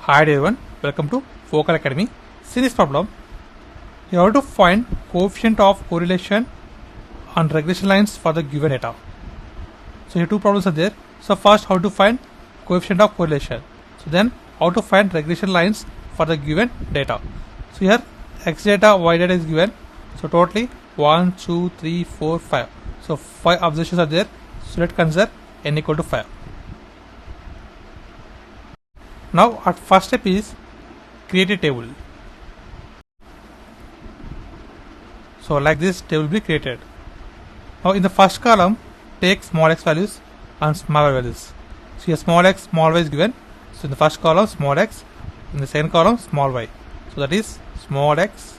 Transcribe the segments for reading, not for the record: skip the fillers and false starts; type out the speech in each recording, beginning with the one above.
Hi everyone, welcome to Focal Academy. See this problem. You have to find coefficient of correlation on regression lines for the given data. So here two problems are there. So first how to find coefficient of correlation. So then how to find regression lines for the given data. So here x data, y data is given. So totally 1, 2, 3, 4, 5. So 5 observations are there. So let's consider n equal to 5. Now our first step is create a table. So like this table will be created. Now in the first column take small x values and small y values. So here small x, small y is given. So in the first column small x, in the second column small y. So that is small x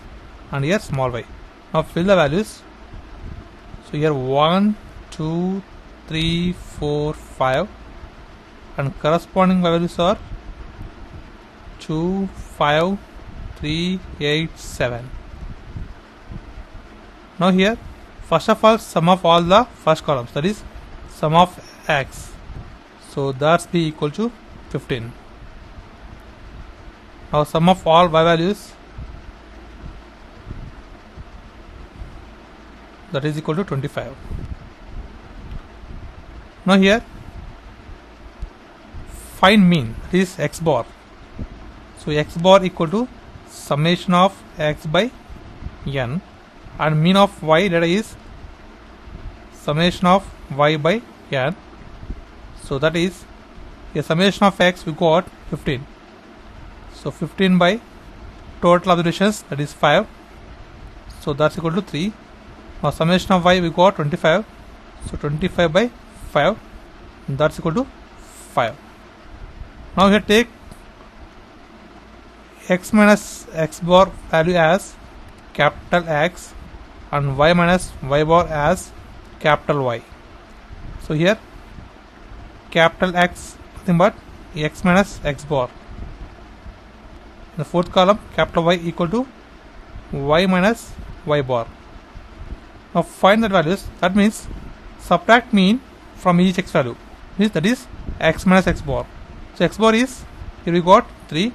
and here small y. Now fill the values. So here 1, 2, 3, 4, 5 and corresponding values are 2, 5, 3, 8, 7. Now here first of all sum of all the first columns, that is sum of x. So that's be equal to 15. Now sum of all y values, that is equal to 25. Now here find mean, that is x bar. So x bar equal to summation of x by n and mean of y data is summation of y by n. So that is a summation of x we got 15. So 15 by total observations, that is 5. So that's equal to 3. Now summation of y we got 25. So 25 by 5, that's equal to 5. Now here take x minus x bar value as capital X and y minus y bar as capital Y. So here capital X nothing but x minus x bar. In the fourth column capital Y equal to y minus y bar. Now find the values, that means subtract mean from each x value, means that is x minus x bar. So x bar is, here we got 3,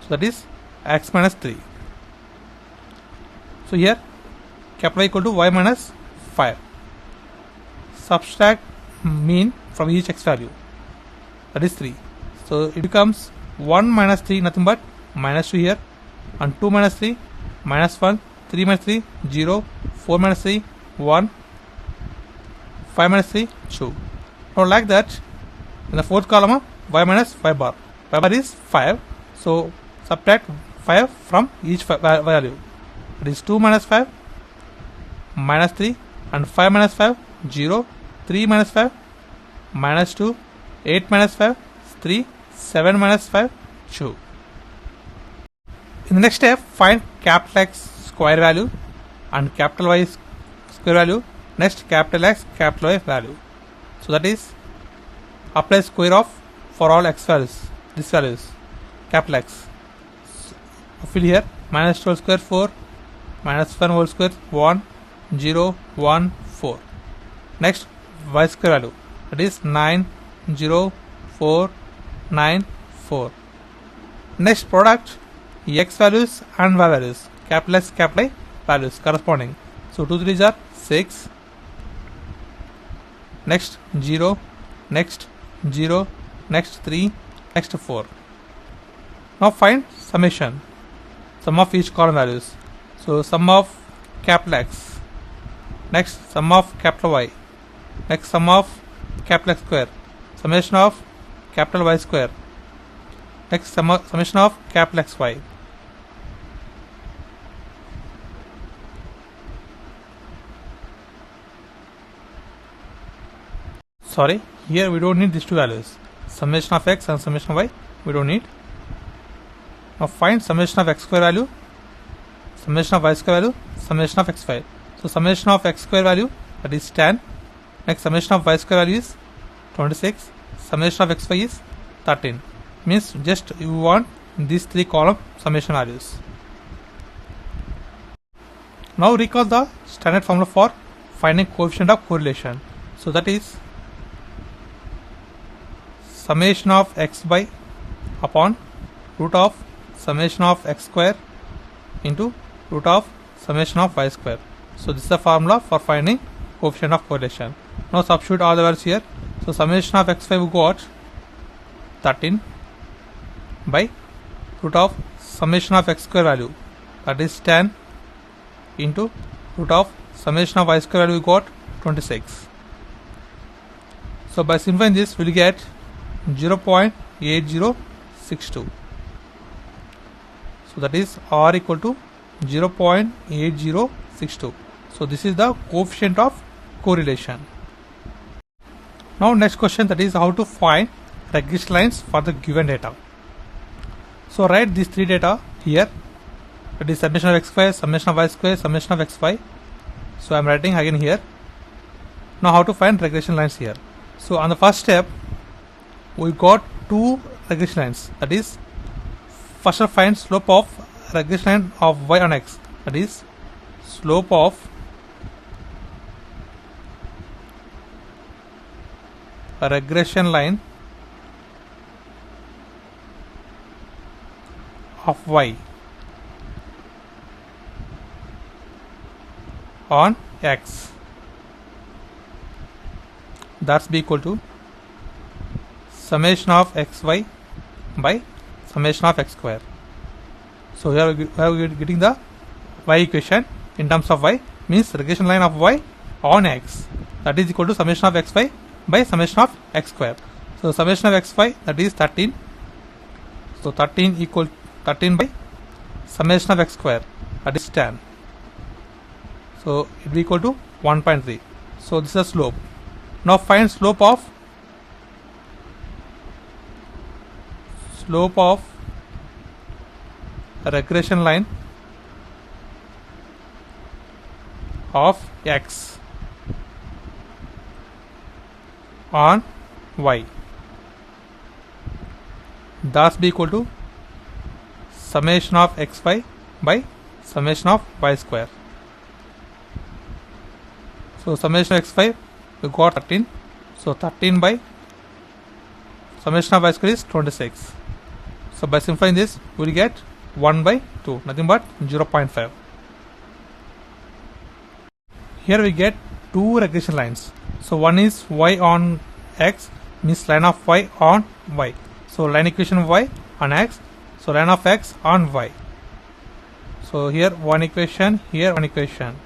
so that is x minus 3. So here capital Y equal to y minus 5. Subtract mean from each x value, that is 3. So it becomes 1 minus 3 nothing but minus 2 here, and 2 minus 3 minus 1, 3 minus 3 0, 4 minus 3 1, 5 minus 3 2. Now like that in the fourth column y minus y bar. Y bar is 5. So subtract 5 from each value. That is 2 minus 5 minus 3 and 5 minus 5 0, 3 minus 5 minus 2, 8 minus 5 3, 7 minus 5 2. In the next step find capital X square value and capital Y square value. Next capital X capital Y value. So that is apply square of for all x values, these values capital X. So fill here minus 12 square 4, minus 1 whole square 1, 0, 1, 4. Next y square value, that is 9, 0, 4, 9, 4. Next product x values and y values, capital X capital Y values corresponding. So 2 3s are 6. Next 0, next 0, next 3, next 4. Now find summation, sum of each column values. So sum of capital X, next sum of capital Y, next sum of capital X square, summation of capital Y square, next summation of capital XY. Sorry, here we don't need these two values, summation of x and summation of y we don't need. Now find summation of x square value, summation of y square value, summation of xy. So summation of x square value, that is 10. Next summation of y square value is 26. Summation of xy is 13. Means just you want these 3 column summation values. Now recall the standard formula for finding coefficient of correlation. So that is summation of x by upon root of summation of x square into root of summation of y square. So this is the formula for finding coefficient of correlation. Now substitute all the values here. So summation of x5 we got 13 by root of summation of x square value, that is 10, into root of summation of y square value we got 26. So by simplifying this we will get 0.8062. So that is r equal to 0.8062. So this is the coefficient of correlation. Now next question, that is how to find regression lines for the given data. So write these three data here, that is summation of x square, summation of y square, summation of xy. So I am writing again here. Now how to find regression lines here. So on the first step we got two regression lines, that is first find slope of regression line of y on x, that is slope of a regression line of y on x, that's be equal to summation of xy by summation of x square. So here we are getting the y equation in terms of y, means regression line of y on x, that is equal to summation of xy by summation of x square. So summation of xy, that is 13. So 13 equal 13 by summation of x square, that is 10. So it will be equal to 1.3. So this is the slope. Now find slope of a regression line of x on y, thus be equal to summation of xy by summation of y square. So summation of xy we got 13. So 13 by summation of y square is 26. So by simplifying this we will get 1 by 2, nothing but 0.5. Here we get two regression lines. So one is y on x, means line of y on y. So line equation of y on x, so line of x on y. So here one equation, here one equation.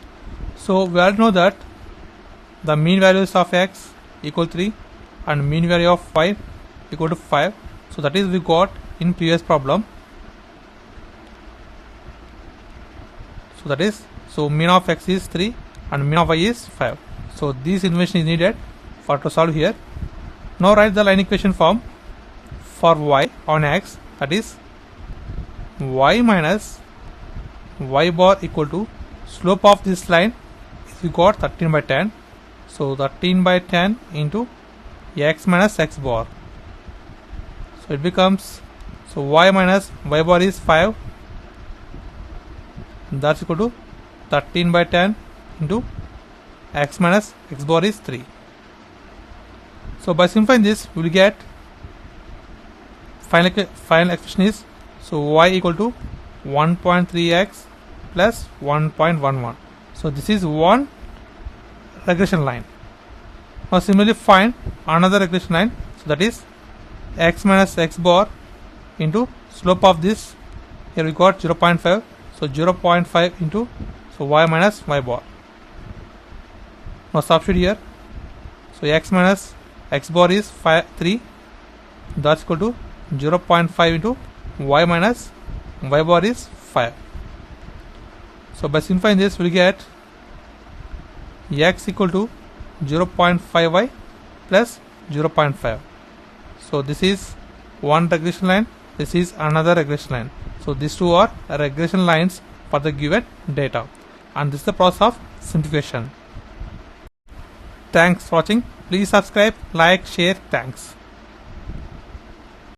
So we all know that the mean values of x equal 3 and mean value of y equal to 5. So that is we got in previous problem. So that is, so mean of x is 3 and mean of y is 5. So this information is needed for to solve here. Now write the line equation form for y on x, that is y minus y bar equal to slope of this line is we got 13 by 10. So 13 by 10 into x minus x bar. So it becomes, so y minus y bar is 5, that's equal to 13 by 10 into x minus x bar is 3. So by simplifying this we will get final expression is, so y equal to 1.3x plus 1.11. So this is one regression line. Now similarly find another regression line, so that is x minus x bar into slope of this, here we got 0.5. So 0.5 into, so y minus y bar. Now substitute here. So x minus x bar is 3, that's equal to 0.5 into y minus y bar is 5. So by simplifying this we will get x equal to 0.5y plus 0.5. So this is one regression line, this is another regression line. So these two are regression lines for the given data, and this is the process of simplification. Thanks for watching. Please subscribe, like, share. Thanks.